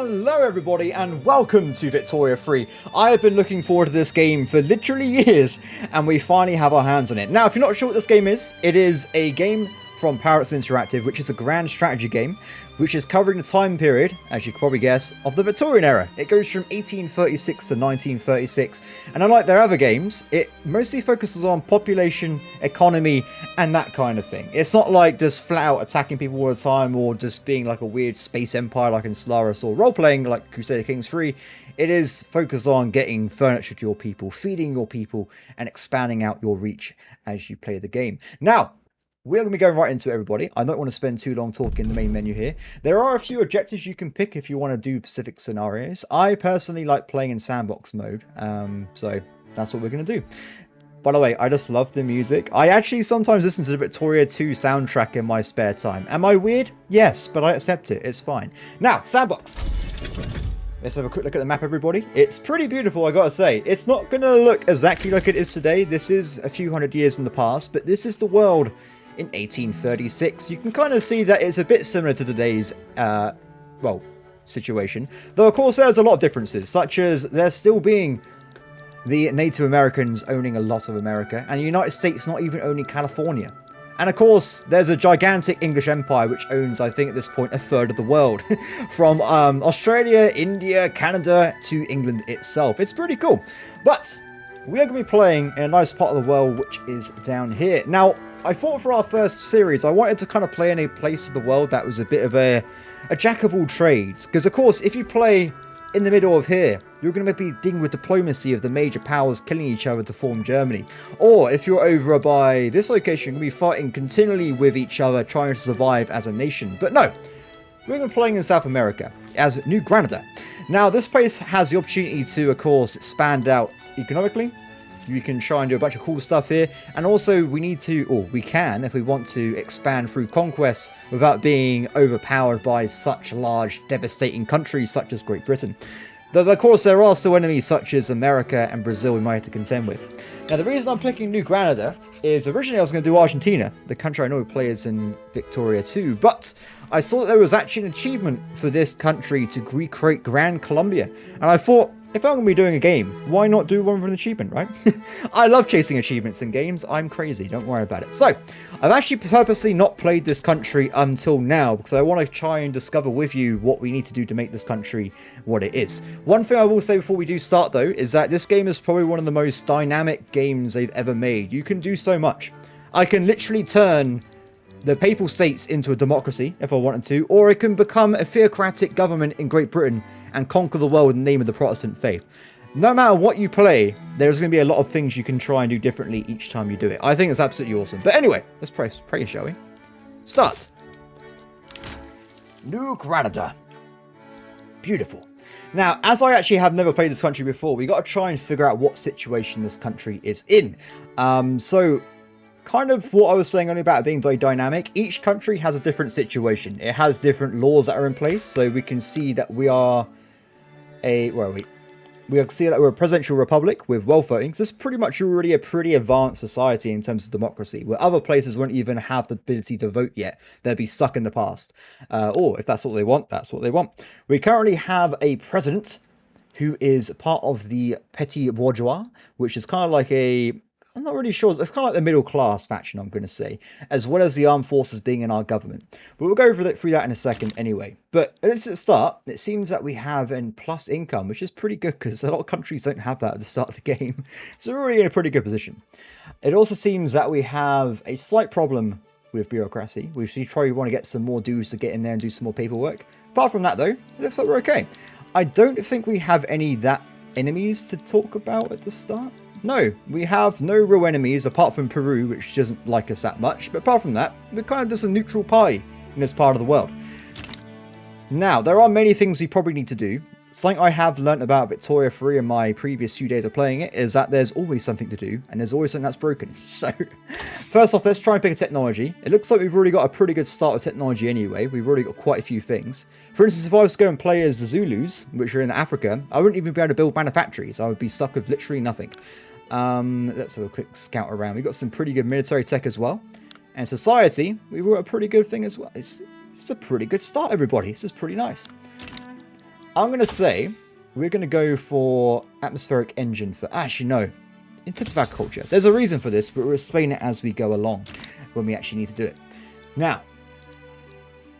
Hello everybody and welcome to Victoria 3. I have been looking forward to this game for literally years and we finally have our hands on it. Now if you're not sure what this game is, it is a game from Paradox Interactive, which is a grand strategy game, which is covering the time period, as you can probably guess, of the Victorian era. It goes from 1836 to 1936, and unlike their other games, it mostly focuses on population, economy, and that kind of thing. It's not like just flat out attacking people all the time, or just being like a weird space empire like in Solaris, or role-playing like Crusader Kings 3. It is focused on getting furniture to your people, feeding your people, and expanding out your reach as you play the game. Now, we're going to be going right into it, everybody. I don't want to spend too long talking in the main menu here. There are a few objectives you can pick if you want to do specific scenarios. I personally like playing in sandbox mode, so that's what we're going to do. By the way, I just love the music. I actually sometimes listen to the Victoria 2 soundtrack in my spare time. Am I weird? Yes, but I accept it. It's fine. Now, sandbox. Let's have a quick look at the map, everybody. It's pretty beautiful, I gotta say. It's not going to look exactly like it is today. This is a few hundred years in the past, but this is the world in 1836. You can kind of see that it's a bit similar to today's, situation. Though, of course, there's a lot of differences, such as there still being the Native Americans owning a lot of America, and the United States not even owning California. And, of course, there's a gigantic English empire which owns, I think, at this point, a third of the world. From Australia, India, Canada, to England itself. It's pretty cool. But we are going to be playing in a nice part of the world, which is down here. Now, I thought for our first series, I wanted to kind of play in a place of the world that was a bit of a jack of all trades. Because, of course, if you play in the middle of here, you're going to be dealing with diplomacy of the major powers killing each other to form Germany. Or if you're over by this location, you're going to be fighting continually with each other, trying to survive as a nation. But no, we're going to be playing in South America as New Granada. Now, this place has the opportunity to, of course, expand out economically. You can try and do a bunch of cool stuff here, and also we need to, or we can, if we want to, expand through conquest without being overpowered by such large, devastating countries such as Great Britain. Though, of course, there are still enemies such as America and Brazil we might have to contend with. Now, the reason I'm picking New Granada is originally I was going to do Argentina, the country I know plays in Victoria 2, but I saw that there was actually an achievement for this country to recreate Gran Colombia, and I thought, if I'm going to be doing a game, why not do one with an achievement, right? I love chasing achievements in games. I'm crazy. Don't worry about it. So, I've actually purposely not played this country until now because I want to try and discover with you what we need to do to make this country what it is. One thing I will say before we do start, though, is that this game is probably one of the most dynamic games they've ever made. You can do so much. I can literally turn the Papal States into a democracy, if I wanted to, or it can become a theocratic government in Great Britain and conquer the world in the name of the Protestant faith. No matter what you play, there's going to be a lot of things you can try and do differently each time you do it. I think it's absolutely awesome. But anyway, let's pray, shall we? Start. New Granada. Beautiful. Now, as I actually have never played this country before, we got to try and figure out what situation this country is in. So, kind of what I was saying only about it being very dynamic, each country has a different situation. It has different laws that are in place, so we can see that we are we're a presidential republic with wealth voting. So this is pretty much already a pretty advanced society in terms of democracy, where other places won't even have the ability to vote yet. They'll be stuck in the past. Or if that's what they want, that's what they want. We currently have a president who is part of the petit bourgeois, which is kind of like I'm not really sure. It's kind of like the middle class faction, I'm going to say, as well as the armed forces being in our government. But we'll go through that in a second anyway. But let's start. It seems that we have a plus income, which is pretty good because a lot of countries don't have that at the start of the game. So we're already in a pretty good position. It also seems that we have a slight problem with bureaucracy. We probably want to get some more dudes to get in there and do some more paperwork. Apart from that, though, it looks like we're okay. I don't think we have any enemies to talk about at the start. No, we have no real enemies apart from Peru, which doesn't like us that much. But apart from that, we're kind of just a neutral party in this part of the world. Now, there are many things we probably need to do. Something I have learnt about Victoria 3 in my previous few days of playing it is that there's always something to do, and there's always something that's broken. So, first off, let's try and pick a technology. It looks like we've already got a pretty good start with technology anyway. We've already got quite a few things. For instance, if I was to go and play as the Zulus, which are in Africa, I wouldn't even be able to build manufactories. I would be stuck with literally nothing. Let's have a quick scout around. We've got some pretty good military tech as well. And society, we've got a pretty good thing as well. It's a pretty good start, everybody. This is pretty nice. I'm going to say we're going to go for atmospheric engine for... Actually, no. Intensive agriculture. There's a reason for this, but we'll explain it as we go along when we actually need to do it. Now,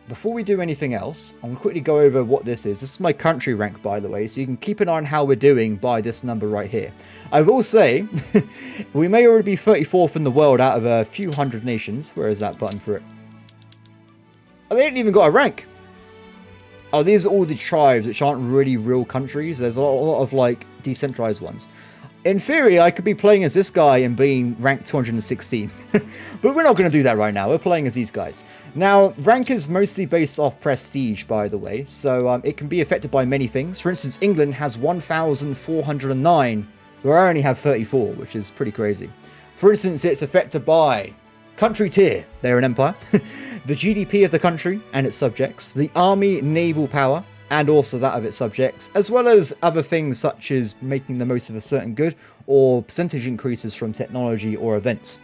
before we do anything else, I'm going to quickly go over what this is. This is my country rank, by the way, so you can keep an eye on how we're doing by this number right here. I will say, we may already be 34th in the world out of a few hundred nations. Where is that button for it? Oh, they ain't even got a rank. Oh, these are all the tribes, which aren't really real countries. There's a lot of, like, decentralized ones. In theory, I could be playing as this guy and being ranked 216. But we're not going to do that right now. We're playing as these guys. Now, rank is mostly based off prestige, by the way. So it can be affected by many things. For instance, England has 1,409, where I only have 34, which is pretty crazy. For instance, it's affected by country tier. They're an empire. The GDP of the country and its subjects. The army naval power. And also that of its subjects, as well as other things such as making the most of a certain good or percentage increases from technology or events.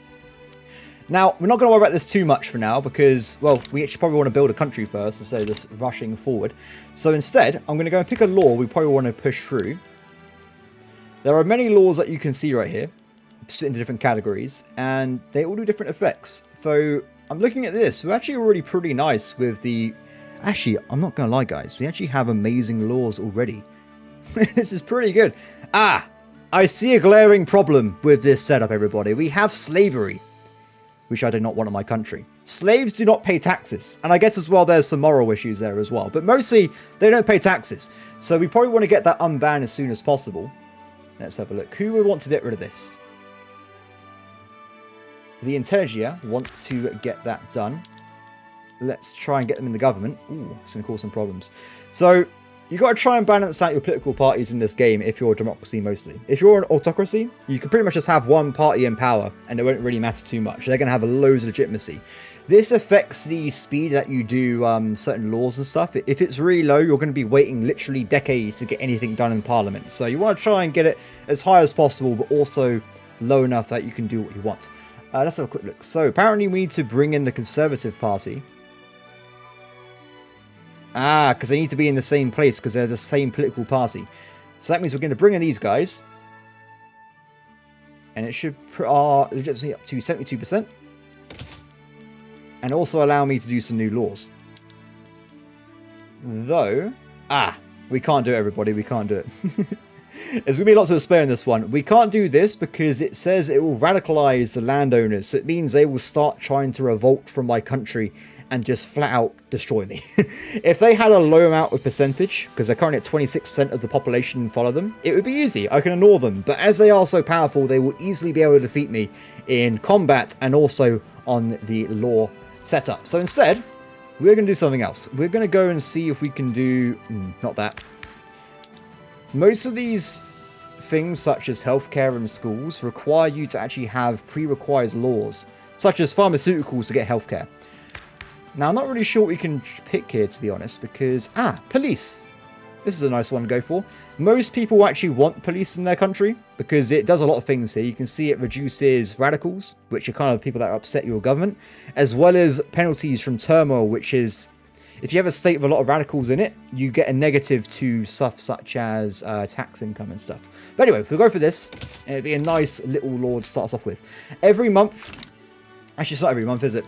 Now, we're not going to worry about this too much for now because, well, we actually probably want to build a country first instead of just rushing forward. So instead, I'm going to go and pick a law we probably want to push through. There are many laws that you can see right here, split into different categories, and they all do different effects. So I'm looking at this. We're actually already pretty nice with the... Actually, I'm not going to lie, guys. We actually have amazing laws already. This is pretty good. Ah, I see a glaring problem with this setup, everybody. We have slavery, which I do not want in my country. Slaves do not pay taxes. And I guess as well, there's some moral issues there as well. But mostly, they don't pay taxes. So we probably want to get that unbanned as soon as possible. Let's have a look. Who would want to get rid of this? The Intelligia want to get that done. Let's try and get them in the government. Ooh, it's going to cause some problems. So, you've got to try and balance out your political parties in this game if you're a democracy mostly. If you're an autocracy, you can pretty much just have one party in power and it won't really matter too much. They're going to have loads of legitimacy. This affects the speed that you do certain laws and stuff. If it's really low, you're going to be waiting literally decades to get anything done in Parliament. So you want to try and get it as high as possible, but also low enough that you can do what you want. Let's have a quick look. So apparently we need to bring in the Conservative Party. Ah, because they need to be in the same place because they're the same political party. So that means we're going to bring in these guys. And it should put our legitimacy up to 72%. And also allow me to do some new laws. Though, we can't do it, everybody. We can't do it. There's going to be lots of despair in this one. We can't do this because it says it will radicalize the landowners. So it means they will start trying to revolt from my country and just flat out destroy me. If they had a low amount of percentage, because they're currently at 26% of the population follow them, it would be easy. I can ignore them. But as they are so powerful, they will easily be able to defeat me in combat and also on the law setup. So instead, we're going to do something else. We're going to go and see if we can do... not that. Most of these things, such as healthcare and schools, require you to actually have pre-required laws, such as pharmaceuticals to get healthcare. Now, I'm not really sure what we can pick here, to be honest, because... police. This is a nice one to go for. Most people actually want police in their country, because it does a lot of things here. You can see it reduces radicals, which are kind of people that upset your government, as well as penalties from turmoil, which is... if you have a state with a lot of radicals in it, you get a negative to stuff such as tax income and stuff. But anyway, we'll go for this, and it'll be a nice little law to start us off with. Every month... actually, it's not every month, is it?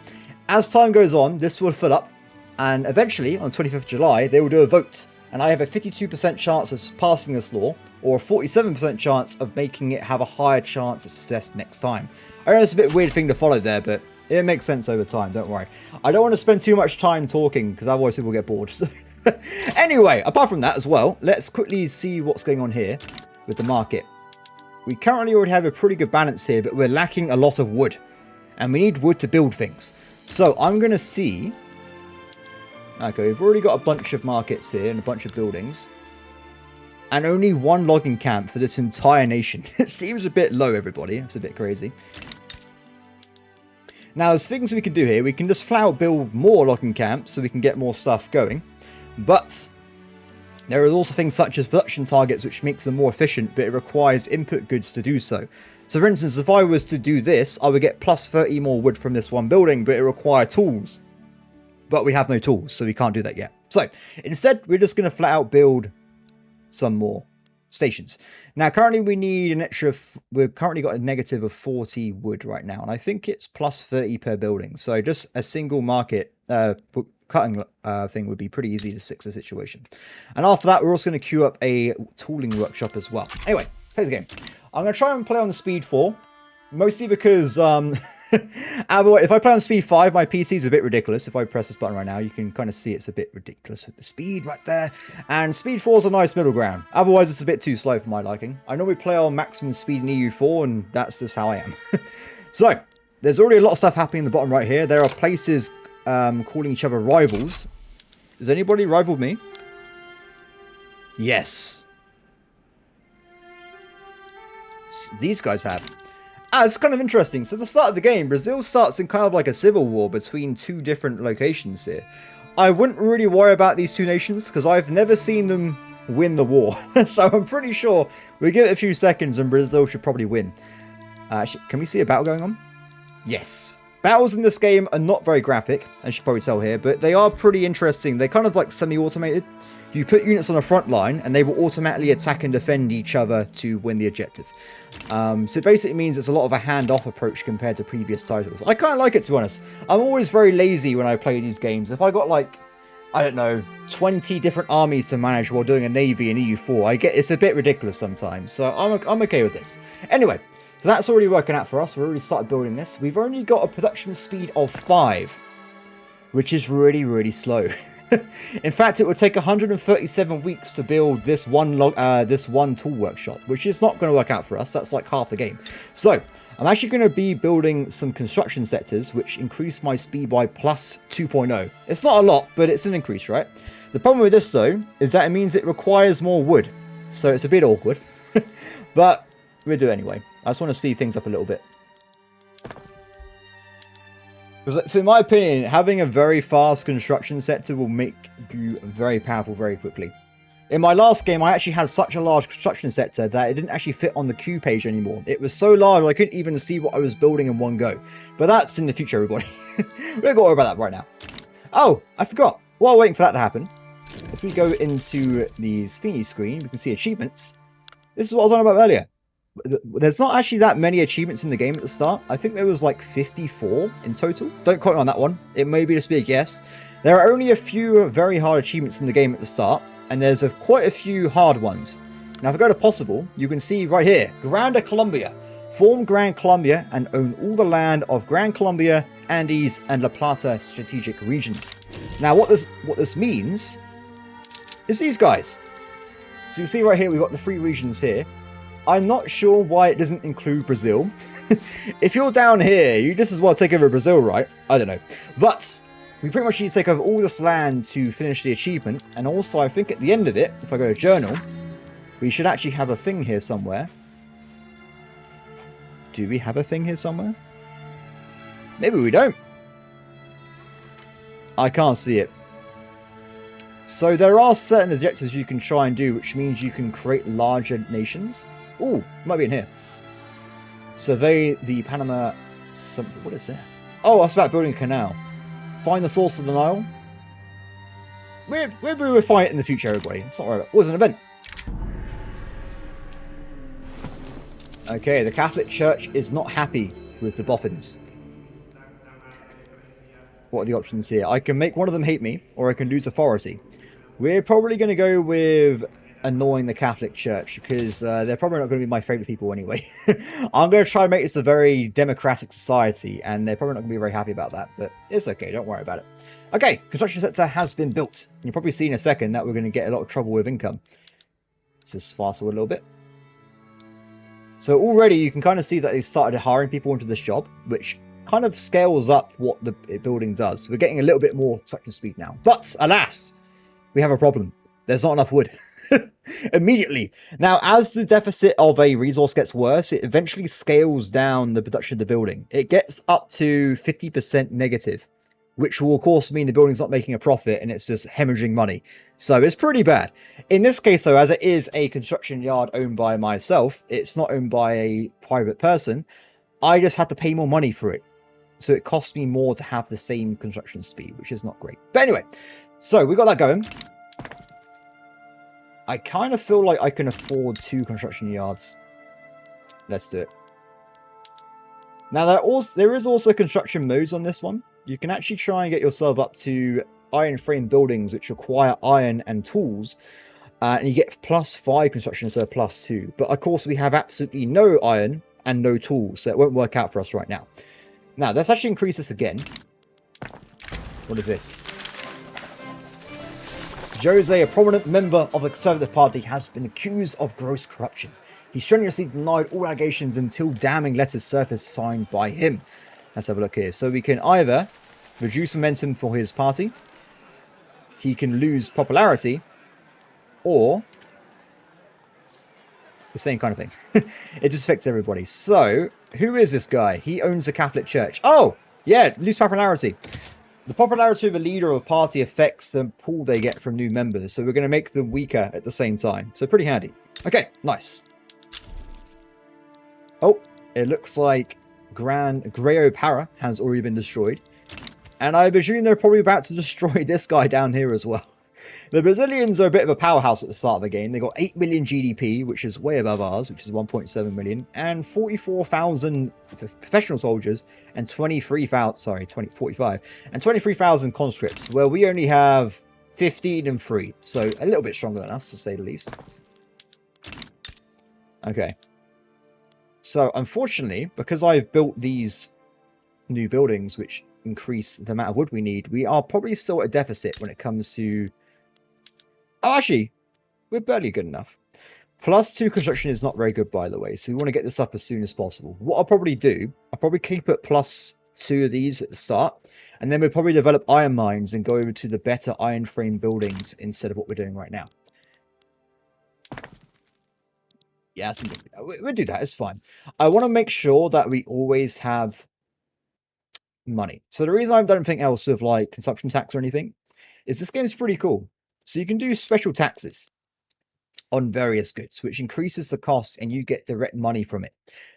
As time goes on, this will fill up, and eventually, on 25th of July, they will do a vote. And I have a 52% chance of passing this law, or a 47% chance of making it have a higher chance of success next time. I know it's a bit weird thing to follow there, but it makes sense over time, don't worry. I don't want to spend too much time talking, because otherwise people get bored. Anyway, apart from that as well, let's quickly see what's going on here with the market. We currently already have a pretty good balance here, but we're lacking a lot of wood. And we need wood to build things. So I'm going to see... okay, we've already got a bunch of markets here and a bunch of buildings. And only one logging camp for this entire nation. It seems a bit low, everybody. It's a bit crazy. Now, there's things we can do here. We can just flat out build more logging camps so we can get more stuff going. But there are also things such as production targets which makes them more efficient, but it requires input goods to do so. So for instance, if I was to do this, I would get plus 30 more wood from this one building, but it requires tools. But we have no tools, so we can't do that yet. So instead, we're just going to flat out build some more stations. Now, currently we need an extra, we've currently got a negative of 40 wood right now, and I think it's plus 30 per building. So just a single market cutting thing would be pretty easy to fix the situation. And after that, we're also going to queue up a tooling workshop as well. Anyway, play the game. I'm going to try and play on the speed 4. Mostly because, if I play on speed 5, my PC is a bit ridiculous. If I press this button right now, you can kind of see it's a bit ridiculous with the speed right there. And speed 4 is a nice middle ground. Otherwise, it's a bit too slow for my liking. I normally play on maximum speed in EU4, and that's just how I am. So, there's already a lot of stuff happening in the bottom right here. There are places calling each other rivals. Has anybody rivaled me? Yes. These guys have. It's kind of interesting. So at the start of the game, Brazil starts in kind of like a civil war between two different locations here. I wouldn't really worry about these two nations because I've never seen them win the war. So I'm pretty sure we give it a few seconds and Brazil should probably win. Actually, can we see a battle going on? Yes. Battles in this game are not very graphic, as you can probably tell here, but they are pretty interesting. They're kind of like semi-automated. You put units on the front line, and they will automatically attack and defend each other to win the objective. So it basically means it's a lot of a hand-off approach compared to previous titles. I kind of like it, to be honest. I'm always very lazy when I play these games. If I got, like, I don't know, 20 different armies to manage while doing a navy in EU4, it's a bit ridiculous sometimes. So I'm okay with this. Anyway, so that's already working out for us. We've already started building this. We've only got a production speed of 5, which is really, really slow. In fact, it would take 137 weeks to build this one tool workshop, which is not going to work out for us. That's like half the game. So I'm actually going to be building some construction sectors, which increase my speed by plus 2.0. It's not a lot, but it's an increase, right? The problem with this, though, is that it means it requires more wood. So it's a bit awkward. But we'll do it anyway. I just want to speed things up a little bit. Because, in my opinion, having a very fast construction sector will make you very powerful very quickly. In my last game, I actually had such a large construction sector that it didn't actually fit on the queue page anymore. It was so large I couldn't even see what I was building in one go. But that's in the future, everybody. We're going to worry about that right now. Oh, I forgot. While waiting for that to happen, if we go into the thingy screen, we can see achievements. This is what I was on about earlier. There's not actually that many achievements in the game at the start. I think there was like 54 in total. Don't quote me on that one. It may be just be a guess. There are only a few very hard achievements in the game at the start, and there's quite a few hard ones. Now, if I go to possible, you can see right here, Gran Colombia. Form Gran Colombia and own all the land of Gran Colombia, Andes, and La Plata strategic regions. Now, what this means is these guys. So you see right here, we've got the 3 regions here. I'm not sure why it doesn't include Brazil. If you're down here, you just as well take over Brazil, right? I don't know. But we pretty much need to take over all this land to finish the achievement. And also, I think at the end of it, if I go to journal, we should actually have a thing here somewhere. Do we have a thing here somewhere? Maybe we don't. I can't see it. So there are certain objectives you can try and do, which means you can create larger nations. Ooh, might be in here. Survey the Panama... something. What is that? Oh, that's about building a canal. Find the source of the Nile. We'll find it in the future, everybody. It's not worry about it. It was an event. Okay, the Catholic Church is not happy with the boffins. What are the options here? I can make one of them hate me, or I can lose authority. We're probably going to go with annoying the Catholic Church, because they're probably not going to be my favourite people anyway. I'm going to try and make this a very democratic society, and they're probably not going to be very happy about that, but it's okay, don't worry about it. Okay, construction sector has been built. You'll probably see in a second that we're going to get a lot of trouble with income. Let's just fast forward a little bit. So already you can kind of see that they started hiring people into this job, which kind of scales up what the building does. We're getting a little bit more construction speed now. But alas, we have a problem. There's not enough wood. Immediately. Now, as the deficit of a resource gets worse, it eventually scales down the production of the building. It gets up to 50% negative, which will of course mean the building's not making a profit and it's just hemorrhaging money. So it's pretty bad. In this case, though, as it is a construction yard owned by myself, it's not owned by a private person, I just had to pay more money for it. So it cost me more to have the same construction speed, which is not great. But anyway, so we got that going. I kind of feel like I can afford 2 construction yards. Let's do it. Now, there is also construction modes on this one. You can actually try and get yourself up to iron frame buildings, which require iron and tools. And you get +5 construction instead of +2. But of course, we have absolutely no iron and no tools, so it won't work out for us right now. Now, let's actually increase this again. What is this? Jose, a prominent member of the Conservative Party, has been accused of gross corruption. He strenuously denied all allegations until damning letters surfaced signed by him. Let's have a look here. So we can either reduce momentum for his party, he can lose popularity, or the same kind of thing. It just affects everybody. So, who is this guy? He owns a Catholic church. Oh, yeah, lose popularity. The popularity of a leader of a party affects the pull they get from new members, so we're going to make them weaker at the same time. So pretty handy. Okay, nice. Oh, it looks like Greo Para has already been destroyed. And I presume they're probably about to destroy this guy down here as well. The Brazilians are a bit of a powerhouse at the start of the game. They got 8 million GDP, which is way above ours, which is 1.7 million, and 44,000 professional soldiers, and 45, and 23,000 conscripts, where we only have 15 and 3, so a little bit stronger than us, to say the least. Okay. So, unfortunately, because I've built these new buildings, which increase the amount of wood we need, we are probably still at a deficit when it comes to... Oh, actually, we're barely good enough. +2 construction is not very good, by the way, so we want to get this up as soon as possible. What I'll probably do, I'll probably keep it +2 of these at the start, and then we'll probably develop iron mines and go over to the better iron frame buildings instead of what we're doing right now. Yeah, we'll do that, it's fine. I want to make sure that we always have money. So the reason I've done anything else with like consumption tax or anything is this game's pretty cool. So you can do special taxes on various goods, which increases the cost and you get direct money from it.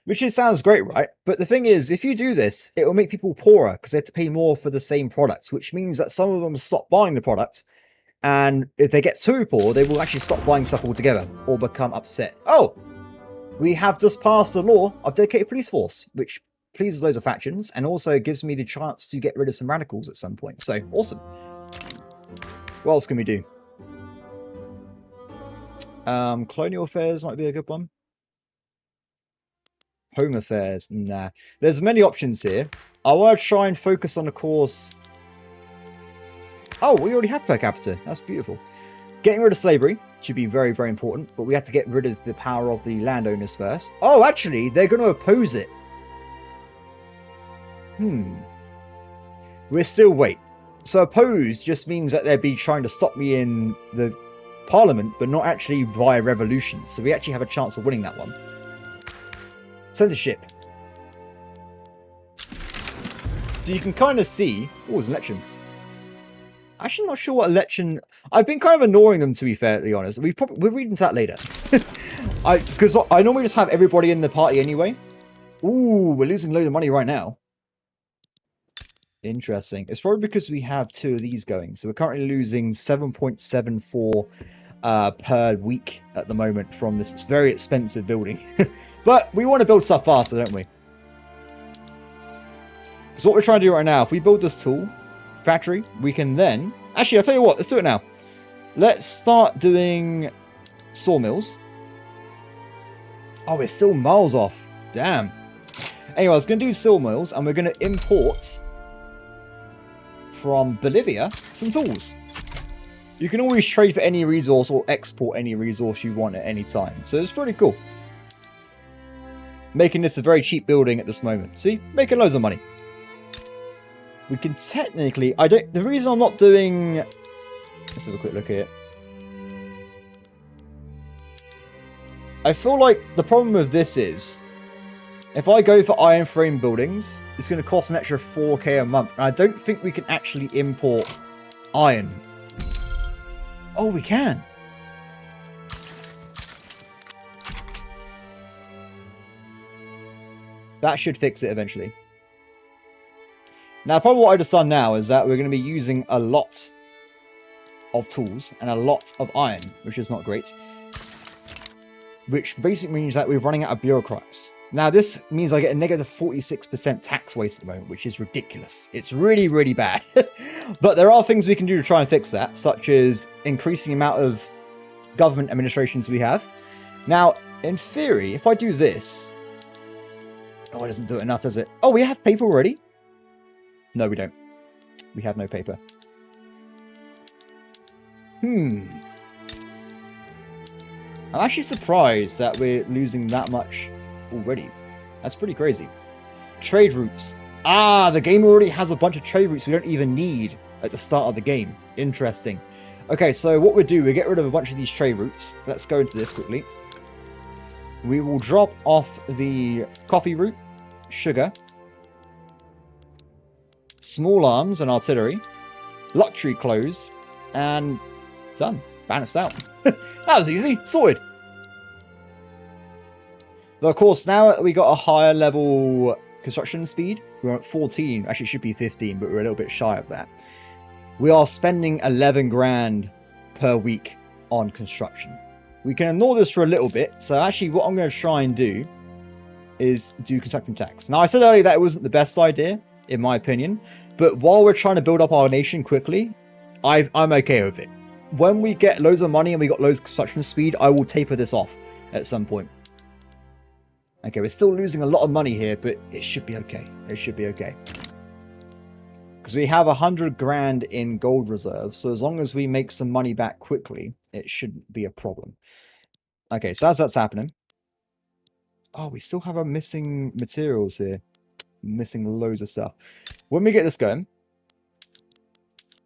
Which just sounds great, right? But the thing is, if you do this, it will make people poorer because they have to pay more for the same products, which means that some of them stop buying the product. And if they get too poor, they will actually stop buying stuff altogether or become upset. Oh, we have just passed a law of dedicated police force, which pleases loads of factions and also gives me the chance to get rid of some radicals at some point. So, awesome. What else can we do? Colonial affairs might be a good one. Home affairs, nah. There's many options here. I want to try and focus on the course. Oh, we already have per capita. That's beautiful. Getting rid of slavery should be very, very important, but we have to get rid of the power of the landowners first. Oh, actually, they're going to oppose it. We're still wait. So oppose just means that they'd be trying to stop me in the parliament, but not actually via revolution. So we actually have a chance of winning that one. Censorship. So you can kind of see... Oh, it's an election. Actually, not sure what election... I've been kind of annoying them, to be fairly honest. We're reading that later. Because I normally just have everybody in the party anyway. Ooh, we're losing a load of money right now. Interesting. It's probably because we have 2 of these going. So we're currently losing 7.74 per week at the moment from this very expensive building. But we want to build stuff faster, don't we? Because what we're trying to do right now, if we build this tool factory, we can then... Actually, I'll tell you what, let's do it now. Let's start doing sawmills. Oh, we're still miles off. Damn. Anyway, I was going to do sawmills, and we're going to import from Bolivia some tools. You can always trade for any resource or export any resource you want at any time. So it's pretty cool. Making this a very cheap building at this moment. See? Making loads of money. We can technically... The reason I'm not doing... Let's have a quick look at it. I feel like the problem with this is... If I go for iron frame buildings, it's going to cost an extra 4k a month. And I don't think we can actually import iron. Oh, we can. That should fix it eventually. Now, probably what I just done now is that we're going to be using a lot of tools and a lot of iron, which is not great. Which basically means that we're running out of bureaucrats. Now, this means I get a negative 46% tax waste at the moment, which is ridiculous. It's really, really bad. But there are things we can do to try and fix that, such as increasing the amount of government administrations we have. Now, in theory, if I do this... Oh, it doesn't do it enough, does it? Oh, we have paper already? No, we don't. We have no paper. I'm actually surprised that we're losing that much already. That's pretty crazy. Trade routes. Ah, the game already has a bunch of trade routes we don't even need at the start of the game. Interesting. Okay, so what we do, we get rid of a bunch of these trade routes. Let's go into this quickly. We will drop off the coffee route, sugar, small arms and artillery, luxury clothes, and done. Balanced out. That was easy. Sorted. But of course, now that we got a higher level construction speed, we're at 14. Actually, it should be 15, but we're a little bit shy of that. We are spending 11 grand per week on construction. We can ignore this for a little bit. So actually, what I'm going to try and do is do construction tax. Now, I said earlier that it wasn't the best idea, in my opinion. But while we're trying to build up our nation quickly, I'm okay with it. When we get loads of money and we got loads of construction speed, I will taper this off at some point. Okay, we're still losing a lot of money here, but it should be okay. It should be okay. Because we have 100 grand in gold reserves, so as long as we make some money back quickly, it shouldn't be a problem. Okay, so as that's happening... Oh, we still have our missing materials here. Missing loads of stuff. When we get this going,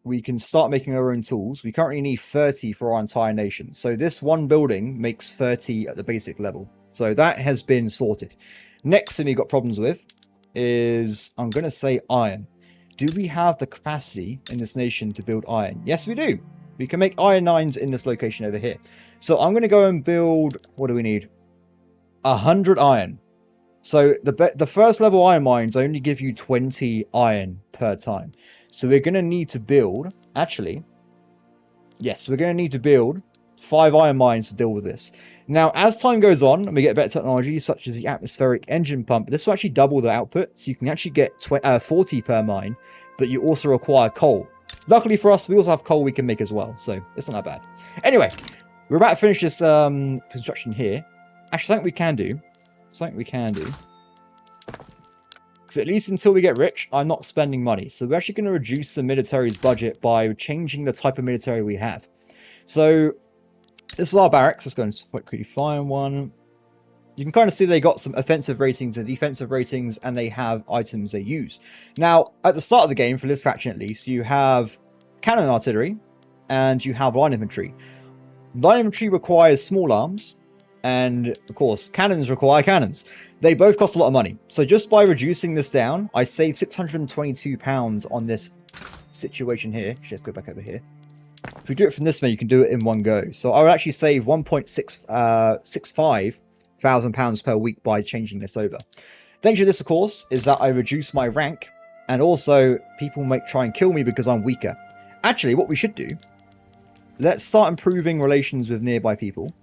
we can start making our own tools. We currently need 30 for our entire nation. So this one building makes 30 at the basic level. So that has been sorted. Next thing we've got problems with is, I'm going to say iron. Do we have the capacity in this nation to build iron? Yes, we do. We can make iron mines in this location over here. So I'm going to go and build, what do we need? 100 iron. So the first level iron mines only give you 20 iron per time. So we're going to need to build, actually, yes, we're going to need to build 5 iron mines to deal with this. Now, as time goes on, and we get better technology, such as the atmospheric engine pump, this will actually double the output. So you can actually get 40 per mine, but you also require coal. Luckily for us, we also have coal we can make as well, so it's not that bad. Anyway, we're about to finish this construction here. Actually, something we can do. Because at least until we get rich, I'm not spending money. So we're actually going to reduce the military's budget by changing the type of military we have. So this is our barracks. Let's go and quickly find one. You can kind of see they got some offensive ratings and defensive ratings, and they have items they use. Now, at the start of the game, for this faction at least, you have cannon artillery, and you have line infantry. Line infantry requires small arms, and of course, cannons require cannons. They both cost a lot of money. So just by reducing this down, I save £622 on this situation here. Let's go back over here. If we do it from this way, you can do it in one go. So I would actually save £1.65,000 per week by changing this over. Danger of this, of course, is that I reduce my rank, and also people might try and kill me because I'm weaker. Actually, what we should do, let's start improving relations with nearby people.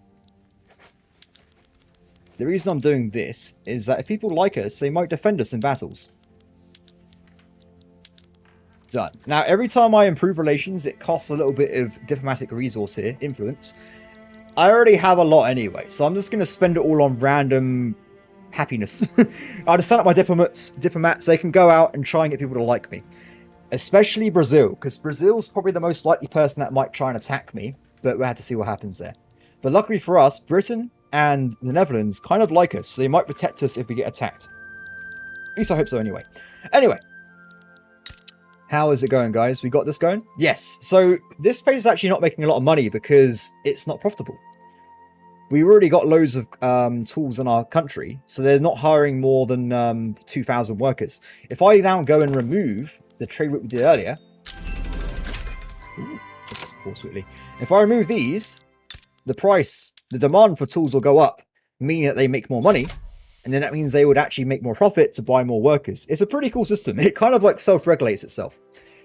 The reason I'm doing this is that if people like us, they might defend us in battles. Done. Now, every time I improve relations, it costs a little bit of diplomatic resource here, influence. I already have a lot anyway, so I'm just going to spend it all on random happiness. I'll just send up my diplomats, they can go out and try and get people to like me. Especially Brazil, because Brazil's probably the most likely person that might try and attack me, but we'll have to see what happens there. But luckily for us, Britain and the Netherlands kind of like us, so they might protect us if we get attacked. At least I hope so anyway. Anyway. How is it going, guys? We got this going? Yes. So this place is actually not making a lot of money because it's not profitable. We already got loads of tools in our country, so they're not hiring more than 2,000 workers. If I now go and remove the trade route we did earlier... Ooh, just more sweetly. If I remove these, the price... The demand for tools will go up, meaning that they make more money, and then that means they would actually make more profit to buy more workers. It's a pretty cool system. It kind of like self-regulates itself.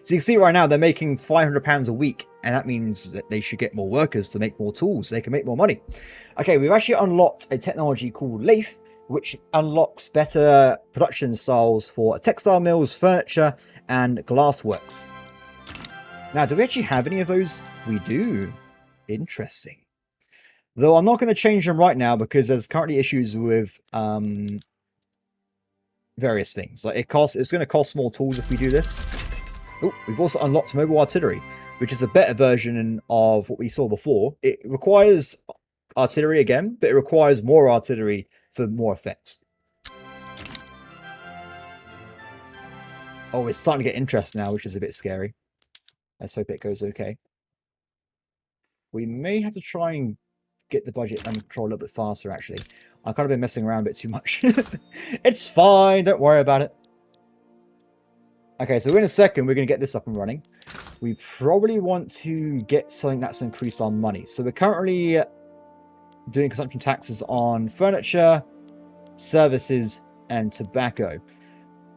So you can see right now they're making £500 a week, and that means that they should get more workers to make more tools. They can make more money. Okay, we've actually unlocked a technology called lathe, which unlocks better production styles for textile mills, furniture, and glassworks. Now, do we actually have any of those? We do. Interesting. Though I'm not going to change them right now because there's currently issues with various things. Like it's going to cost more tools if we do this. Oh, we've also unlocked mobile artillery, which is a better version of what we saw before. It requires artillery again, but it requires more artillery for more effects. Oh, it's starting to get interest now, which is a bit scary. Let's hope it goes okay. We may have to try and get the budget under control a little bit faster, actually. I've kind of been messing around a bit too much. It's fine, don't worry about it. Okay, so in a second, we're going to get this up and running. We probably want to get something that's increased our money. So we're currently doing consumption taxes on furniture, services, and tobacco.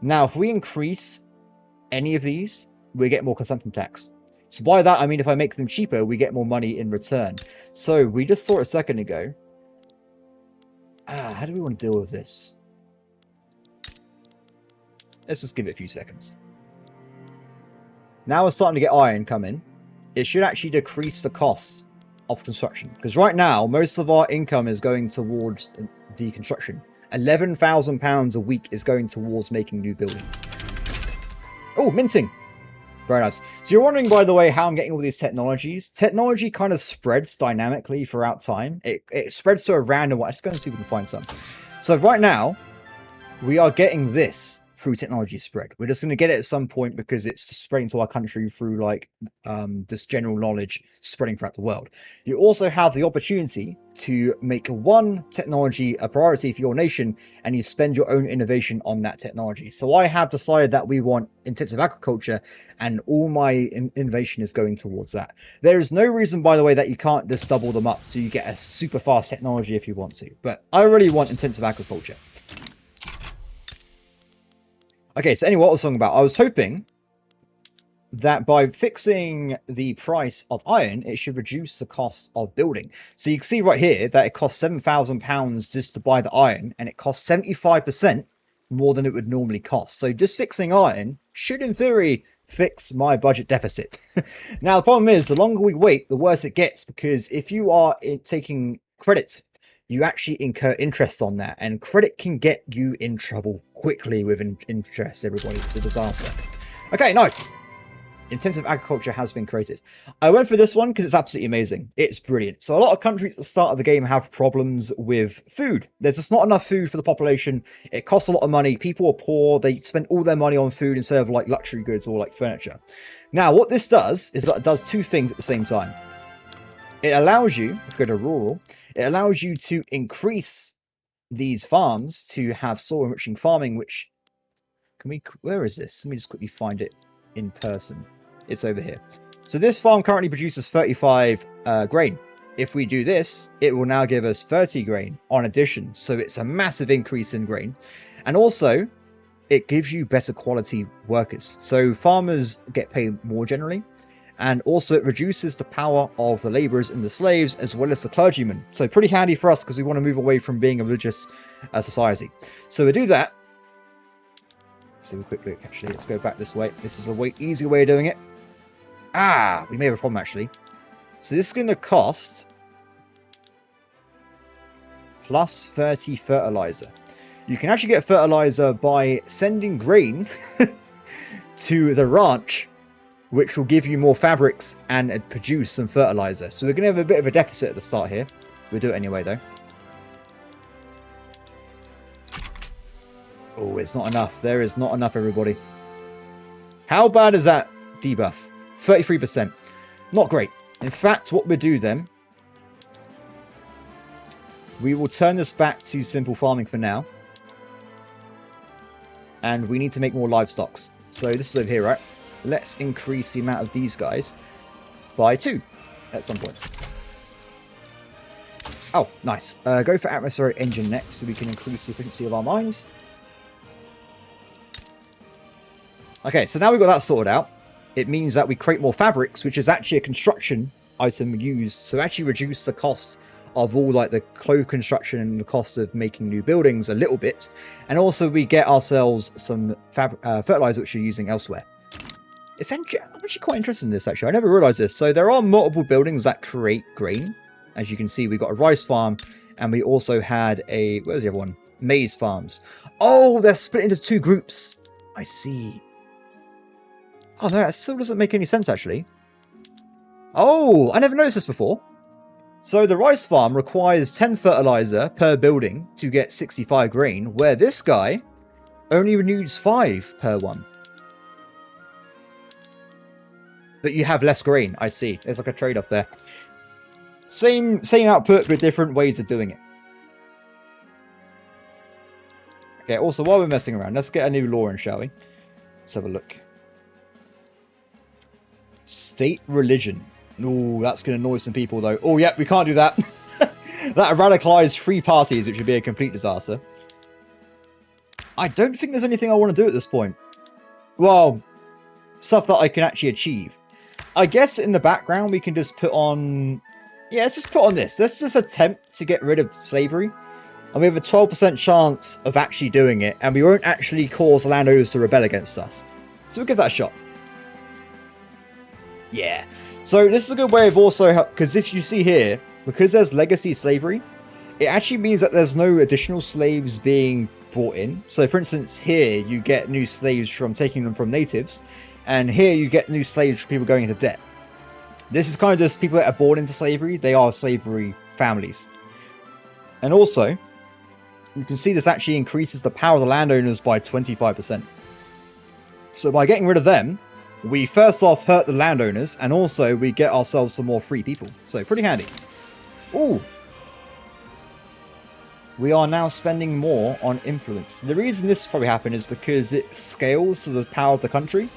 Now, if we increase any of these, we get more consumption tax. So by that, I mean if I make them cheaper, we get more money in return. So we just saw it a second ago. How do we want to deal with this? Let's just give it a few seconds. Now we're starting to get iron come in. It should actually decrease the cost of construction. Because right now, most of our income is going towards the construction. £11,000 a week is going towards making new buildings. Oh, minting. Very nice. So you're wondering, by the way, how I'm getting all these technologies. Technology kind of spreads dynamically throughout time. It spreads to a random one. Let's go and see if we can find some. So right now, we are getting this through technology spread. We're just going to get it at some point because it's spreading to our country through like this general knowledge spreading throughout the world. You also have the opportunity to make one technology a priority for your nation and you spend your own innovation on that technology. So I have decided that we want intensive agriculture and all my innovation is going towards that. There is no reason, by the way, that you can't just double them up so you get a super fast technology if you want to. But I really want intensive agriculture. Okay, so anyway, what I was talking about, I was hoping that by fixing the price of iron, it should reduce the cost of building. So you can see right here that it costs £7,000 just to buy the iron, and it costs 75% more than it would normally cost. So just fixing iron should, in theory, fix my budget deficit. Now, the problem is, the longer we wait, the worse it gets, because if you are taking credit, you actually incur interest on that, and credit can get you in trouble quickly with interest, everybody. It's a disaster. Okay, nice. Intensive agriculture has been created. I went for this one because it's absolutely amazing. It's brilliant. So a lot of countries at the start of the game have problems with food. There's just not enough food for the population. It costs a lot of money. People are poor. They spend all their money on food instead of like luxury goods or like furniture. Now, what this does is that it does two things at the same time. It allows you, if you go to rural, it allows you to increase these farms to have soil enriching farming, which where is this? Let me just quickly find it in person. It's over here. So this farm currently produces 35 grain. If we do this, it will now give us 30 grain on addition. So it's a massive increase in grain. And also, it gives you better quality workers. So farmers get paid more generally. And also it reduces the power of the laborers and the slaves as well as the clergymen. So pretty handy for us because we want to move away from being a religious society. So we do that. Let's have a quick look actually. Let's go back this way. This is a easier way of doing it. We may have a problem actually. So this is going to cost plus 30 fertilizer. You can actually get fertilizer by sending grain to the ranch, which will give you more fabrics and produce some fertilizer. So we're going to have a bit of a deficit at the start here. We'll do it anyway, though. Oh, it's not enough. There is not enough, everybody. How bad is that debuff? 33%. Not great. In fact, what we'll do then, we will turn this back to simple farming for now. And we need to make more livestock. So this is over here, right? Let's increase the amount of these guys by 2 at some point. Oh, nice. Go for atmospheric engine next so we can increase the efficiency of our mines. Okay, so now we've got that sorted out. it means that we create more fabrics, which is actually a construction item used to actually reduce the cost of all like the clothes construction and the cost of making new buildings a little bit. And also we get ourselves some fertilizer which we're using elsewhere. I'm actually quite interested in this actually. I never realized this. So there are multiple buildings that create grain. As you can see, we've got a rice farm and we also had a, where's the other one? Maize farms. Oh, they're split into two groups. I see. Oh no, that still doesn't make any sense actually. Oh, I never noticed this before. So the rice farm requires 10 fertilizer per building to get 65 grain, where this guy only renews 5 per one. But you have less grain, I see. There's like a trade-off there. Same output, but different ways of doing it. Okay, also, while we're messing around, let's get a new law in, shall we? Let's have a look. State religion. Ooh, that's going to annoy some people, though. Oh, yeah, we can't do that. That radicalized 3 parties, which would be a complete disaster. I don't think there's anything I want to do at this point. Well, stuff that I can actually achieve. I guess in the background, we can just put on... Yeah, let's just put on this. Let's just attempt to get rid of slavery. And we have a 12% chance of actually doing it. And we won't actually cause the landowners to rebel against us. So we'll give that a shot. Yeah. So this is a good way of also... Because if you see here, because there's legacy slavery, it actually means that there's no additional slaves being brought in. So for instance, here you get new slaves from taking them from natives. And here you get new slaves from people going into debt. This is kind of just people that are born into slavery. They are slavery families. And also, you can see this actually increases the power of the landowners by 25%. So by getting rid of them, we first off hurt the landowners, and also we get ourselves some more free people. So pretty handy. Ooh. We are now spending more on influence. The reason this probably happened is because it scales to the power of the country.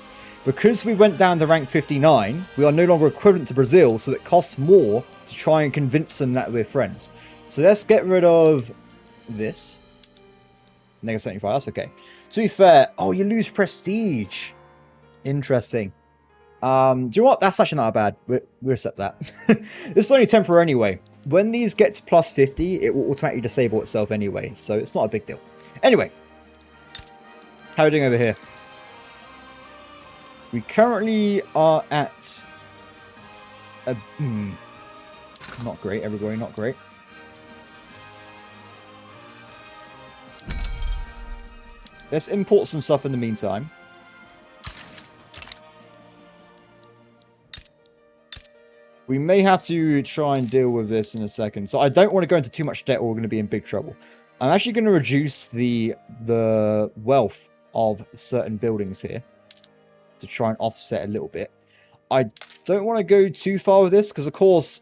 Because we went down to rank 59, we are no longer equivalent to Brazil, so it costs more to try and convince them that we're friends. So let's get rid of this. Negative 75, that's okay. To be fair, oh, you lose prestige. Interesting. Do you know what? That's actually not bad. We'll accept that. This is only temporary anyway. When these get to plus 50, it will automatically disable itself anyway, so it's not a big deal. Anyway, how are we doing over here? We currently are at... not great, everybody, not great. Let's import some stuff in the meantime. We may have to try and deal with this in a second. So I don't want to go into too much debt or we're going to be in big trouble. I'm actually going to reduce the wealth of certain buildings here to try and offset a little bit. I don't want to go too far with this because, of course,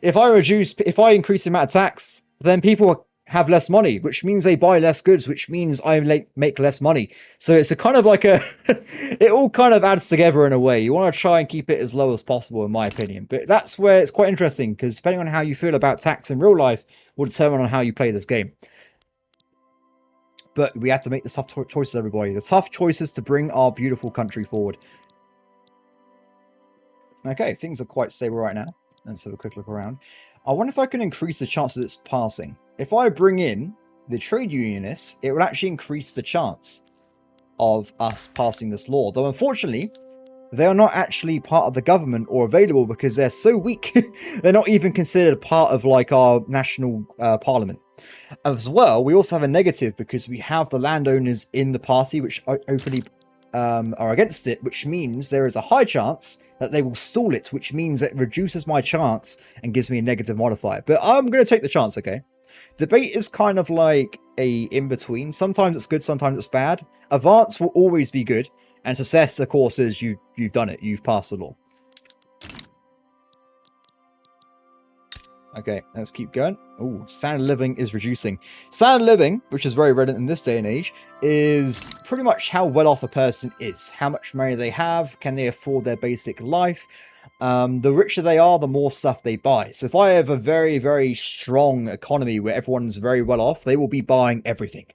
if I increase the amount of tax, then people have less money, which means they buy less goods, which means I make less money. So it's a kind of like a... it all kind of adds together in a way. You want to try and keep it as low as possible, in my opinion. But that's where it's quite interesting, because depending on how you feel about tax in real life will determine on how you play this game. But we have to make the tough choices, everybody. The tough choices to bring our beautiful country forward. Okay, things are quite stable right now. Let's have a quick look around. I wonder if I can increase the chances it's passing. If I bring in the trade unionists, it will actually increase the chance of us passing this law. Though, unfortunately, they are not actually part of the government or available because they're so weak. They're not even considered part of, like, our national parliament. As well, we also have a negative because we have the landowners in the party which openly are against it, which means there is a high chance that they will stall it, which means it reduces my chance and gives me a negative modifier. But I'm going to take the chance, okay? Debate is kind of like a in-between. Sometimes it's good, sometimes it's bad. Advance will always be good, and success, of course, is you've done it. You've passed the law. Okay, let's keep going. Oh, standard of living is reducing. Standard of living, which is very relevant in this day and age, is pretty much how well off a person is. How much money they have, can they afford their basic life. The richer they are, the more stuff they buy. So if I have a very, very strong economy where everyone's very well off, they will be buying everything.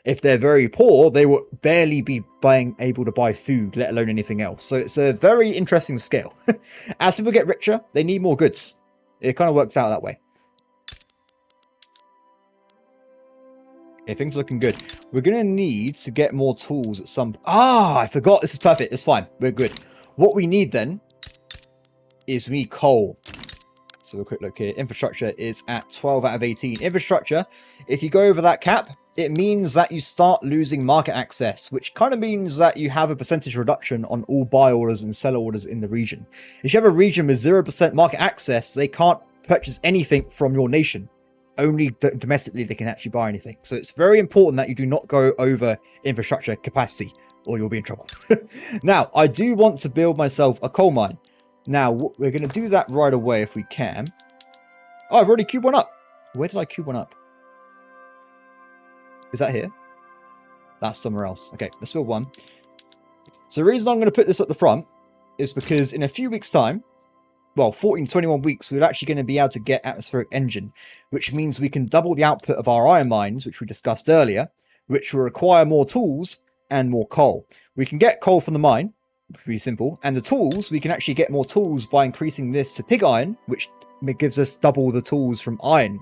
If they're very poor, they will barely be able to buy food, let alone anything else. So it's a very interesting scale. As people get richer, they need more goods. It kind of works out that way. Okay, things are looking good. We're going to need to get more tools at some... I forgot. This is perfect. It's fine. We're good. What we need then is we need coal. So a quick look here. Infrastructure is at 12 out of 18. Infrastructure, if you go over that cap, it means that you start losing market access, which kind of means that you have a percentage reduction on all buy orders and sell orders in the region. If you have a region with 0% market access, they can't purchase anything from your nation. Only domestically they can actually buy anything. So it's very important that you do not go over infrastructure capacity or you'll be in trouble. Now, I do want to build myself a coal mine. Now, we're going to do that right away if we can. Oh, I've already queued one up. Where did I queue one up? Is that here? That's somewhere else. Okay, let's build one. So the reason I'm going to put this at the front is because in a few weeks' time, well, 14 to 21 weeks, we're actually going to be able to get atmospheric engine, which means we can double the output of our iron mines, which we discussed earlier, which will require more tools and more coal. We can get coal from the mine, pretty simple, and the tools, we can actually get more tools by increasing this to pig iron, which gives us double the tools from iron.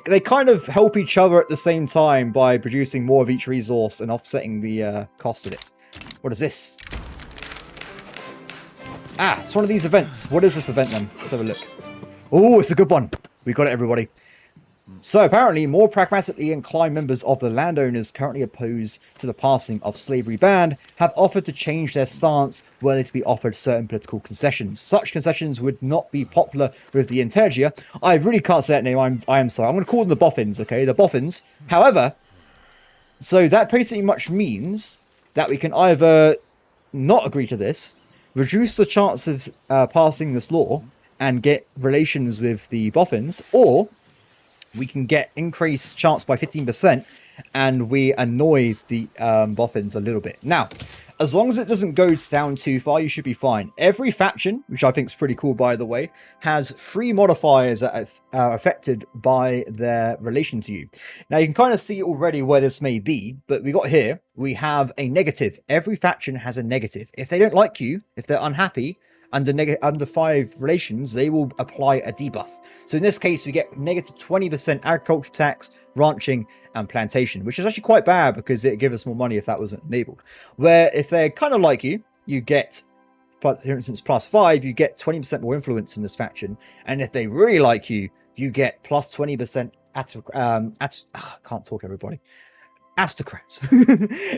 They kind of help each other at the same time by producing more of each resource and offsetting the cost of it. What is this? It's one of these events. What is this event then? Let's have a look. Oh, it's a good one. We got it, everybody. So apparently, more pragmatically inclined members of the landowners currently opposed to the passing of slavery ban have offered to change their stance were they to be offered certain political concessions. Such concessions would not be popular with the Integia. I really can't say that name. I am sorry. I'm going to call them the Boffins, okay? The Boffins. However, so that basically much means that we can either not agree to this, reduce the chance of passing this law and get relations with the Boffins, or we can get increased chance by 15% and we annoy the Boffins a little bit. Now, as long as it doesn't go down too far, you should be fine. Every faction, which I think is pretty cool, by the way, has 3 modifiers that are affected by their relation to you. Now, you can kind of see already where this may be, but we have a negative. Every faction has a negative. If they don't like you, if they're unhappy, under 5 relations, they will apply a debuff. So in this case, we get negative 20% agriculture tax, ranching, and plantation, which is actually quite bad because it gives us more money if that wasn't enabled. Where if they're kind of like you, you get, for instance, plus 5, you get 20% more influence in this faction. And if they really like you, you get plus 20% can't talk, everybody. Aristocrats.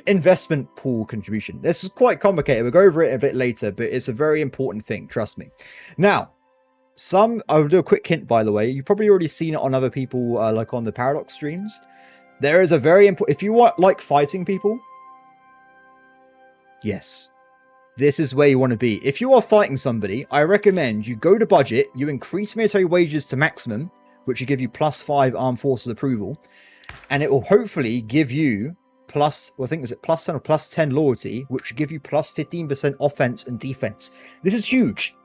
Investment pool contribution. This is quite complicated. We'll go over it a bit later, but it's a very important thing, trust me. Now, I'll do a quick hint, by the way. You've probably already seen it on other people, like on the Paradox streams. There is a very important... If you like fighting people, yes, this is where you want to be. If you are fighting somebody, I recommend you go to budget, you increase military wages to maximum, which will give you plus 5 armed forces approval, and it will hopefully give you plus, well, I think is it plus 10 or plus 10 loyalty, which will give you plus 15% offense and defense. This is huge,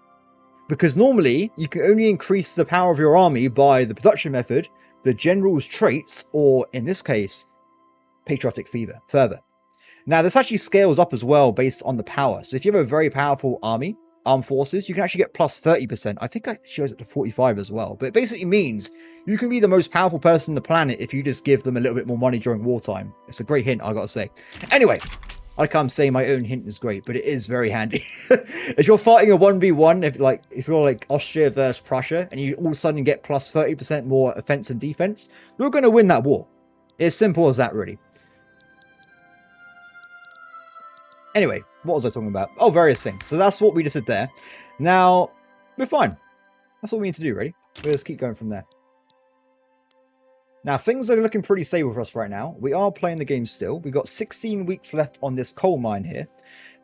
because normally you can only increase the power of your army by the production method, the general's traits, or in this case, patriotic fervor. Now, this actually scales up as well based on the power. So if you have a very powerful army, armed forces, you can actually get plus 30%. I think it shows it to 45 as well. But it basically means you can be the most powerful person on the planet if you just give them a little bit more money during wartime. It's a great hint, I gotta say. Anyway, I can't say my own hint is great, but it is very handy. If you're fighting a 1v1, if you're like Austria versus Prussia, and you all of a sudden get plus 30% more offense and defense, you're going to win that war. It's simple as that, really. Anyway, what was I talking about? Oh, various things. So that's what we just did there. Now, we're fine. That's all we need to do, really. We'll just keep going from there. Now, things are looking pretty stable for us right now. We are playing the game still. We've got 16 weeks left on this coal mine here.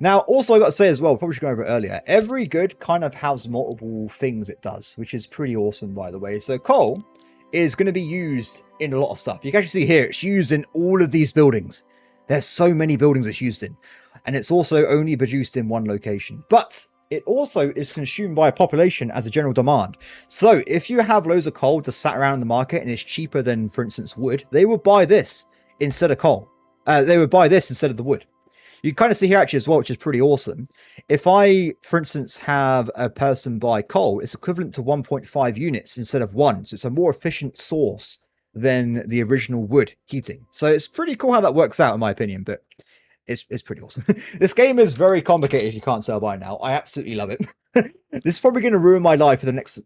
Now, also, I got to say as well, probably should go over it earlier, every good kind of has multiple things it does, which is pretty awesome, by the way. So coal is going to be used in a lot of stuff. You can actually see here, it's used in all of these buildings. There's so many buildings it's used in. And it's also only produced in one location. But it also is consumed by a population as a general demand. So if you have loads of coal just sat around in the market and it's cheaper than, for instance, wood, they will buy this instead of coal. They would buy this instead of the wood. You can kind of see here actually as well, which is pretty awesome. If I, for instance, have a person buy coal, it's equivalent to 1.5 units instead of 1. So it's a more efficient source than the original wood heating. So it's pretty cool how that works out, in my opinion, but it's pretty awesome. This game is very complicated, if you can't tell by now. I absolutely love it. This is probably going to ruin my life for the next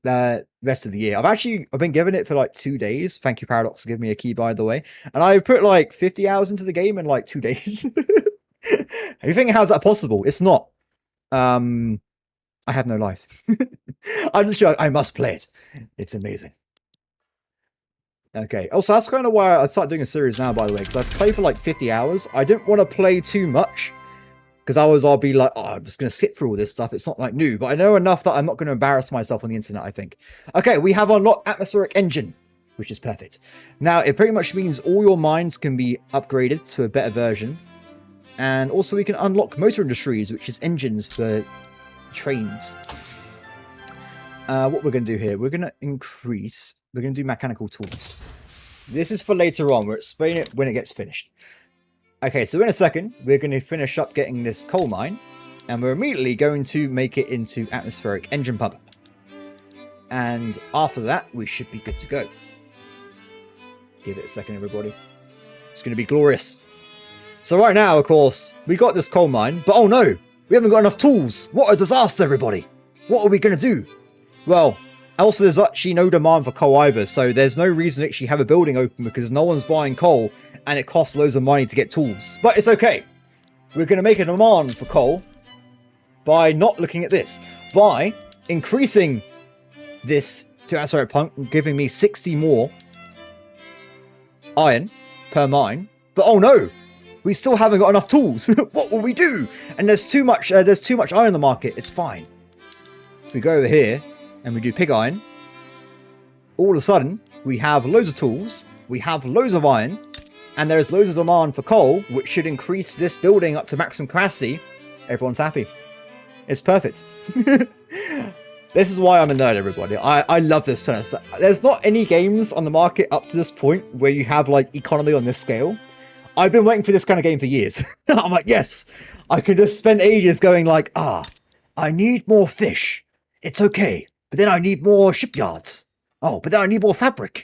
rest of the year. I've been given it for like 2 days. Thank you, Paradox, for giving me a key, by the way. And I put like 50 hours into the game in like 2 days. You think, how's that possible? It's not. I have no life. I must play it. It's amazing. Okay. Also, that's kind of why I started doing a series now, by the way, because I've played for like 50 hours. I didn't want to play too much, because I'll be like, oh, I'm just going to skip through all this stuff. It's not like new, but I know enough that I'm not going to embarrass myself on the internet, I think. Okay, we have unlocked atmospheric engine, which is perfect. Now, it pretty much means all your mines can be upgraded to a better version. And also we can unlock motor industries, which is engines for trains. What we're going to do here, we're going to do mechanical tools. This is for later on. We'll explain it when it gets finished. Okay, so in a second, we're going to finish up getting this coal mine. And we're immediately going to make it into atmospheric engine pump. And after that, we should be good to go. Give it a second, everybody. It's going to be glorious. So right now, of course, we got this coal mine, but oh no, we haven't got enough tools. What a disaster, everybody. What are we going to do? Well, also there's actually no demand for coal either, so there's no reason to actually have a building open because no one's buying coal and it costs loads of money to get tools. But it's okay. We're going to make a demand for coal by not looking at this. By increasing this to atmospheric pump and giving me 60 more iron per mine. But oh no! We still haven't got enough tools. What will we do? And there's too much iron on the market. It's fine. If we go over here and we do pig iron, all of a sudden we have loads of tools, we have loads of iron, and there's loads of demand for coal, which should increase this building up to maximum capacity. Everyone's happy. It's perfect. This is why I'm a nerd, everybody. I love this kind of stuff. There's not any games on the market up to this point where you have like economy on this scale. I've been waiting for this kind of game for years. I'm like, yes, I could just spend ages going like, I need more fish. It's okay. But then I need more shipyards. Oh, but then I need more fabric.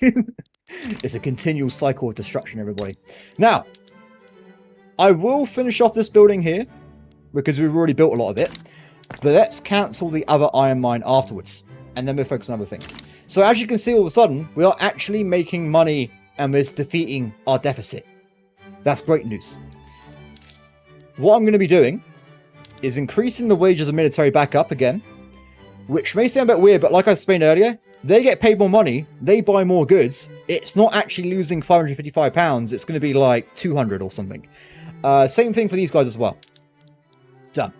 It's a continual cycle of destruction, everybody. Now, I will finish off this building here because we've already built a lot of it. But let's cancel the other iron mine afterwards. And then we'll focus on other things. So as you can see, all of a sudden, we are actually making money and we're defeating our deficit. That's great news. What I'm going to be doing is increasing the wages of military back up again, which may sound a bit weird, but like I explained earlier, they get paid more money, they buy more goods. It's not actually losing £555, it's going to be like 200 or something. Same thing for these guys as well. Done.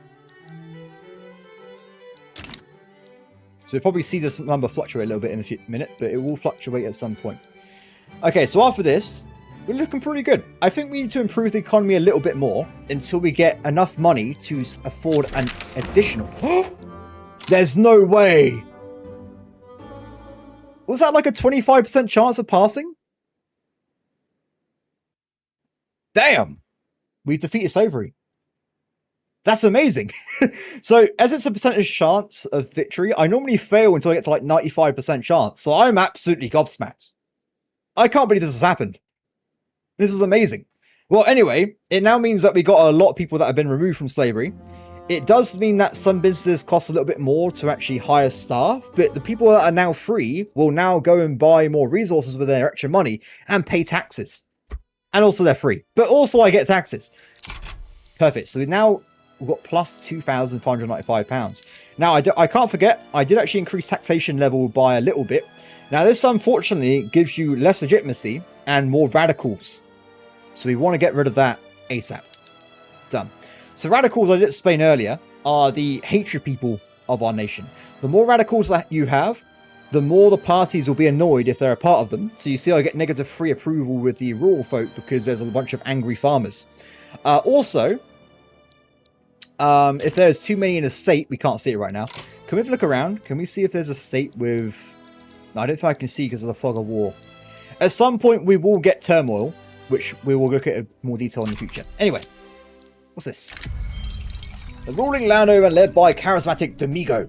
So we'll probably see this number fluctuate a little bit in a minute, but it will fluctuate at some point. Okay, so after this, we're looking pretty good. I think we need to improve the economy a little bit more until we get enough money to afford an additional... There's no way! Was that like a 25% chance of passing? Damn! We've defeated slavery. That's amazing. So, as it's a percentage chance of victory, I normally fail until I get to like 95% chance. So I'm absolutely gobsmacked. I can't believe this has happened. This is amazing. Well, anyway, it now means that we got a lot of people that have been removed from slavery. It does mean that some businesses cost a little bit more to actually hire staff, but the people that are now free will now go and buy more resources with their extra money and pay taxes. And also they're free. But also I get taxes. Perfect. So we've got plus £2,595. Now, I can't forget, I did actually increase taxation level by a little bit. Now, this unfortunately gives you less legitimacy and more radicals. So we want to get rid of that ASAP. Done. So radicals, I did explain earlier, are the hatred people of our nation. The more radicals that you have, the more the parties will be annoyed if they're a part of them. So you see I get negative free approval with the rural folk because there's a bunch of angry farmers. Also, if there's too many in a state, we can't see it right now. Can we have a look around? Can we see if there's a state with... No, I don't think I can see because of the fog of war. At some point, we will get turmoil, which we will look at in more detail in the future. Anyway, what's this? The ruling landowner led by charismatic Domingo.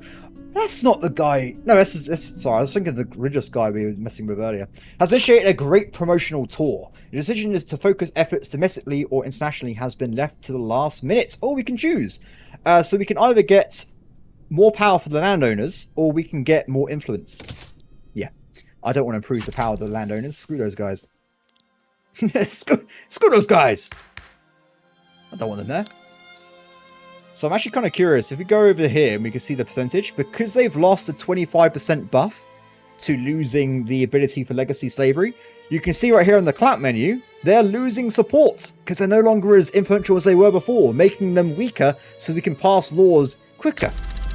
That's not the guy. No, sorry, I was thinking the religious guy we were messing with earlier. Has initiated a great promotional tour. The decision is to focus efforts domestically or internationally has been left to the last minute. Or we can choose. So we can either get more power for the landowners, or we can get more influence. Yeah, I don't want to improve the power of the landowners. Screw those guys. Screw those guys. I don't want them there. So I'm actually kind of curious, if we go over here and we can see the percentage, because they've lost a 25% buff to losing the ability for legacy slavery, you can see right here in the clap menu, they're losing support because they're no longer as influential as they were before, making them weaker so we can pass laws quicker.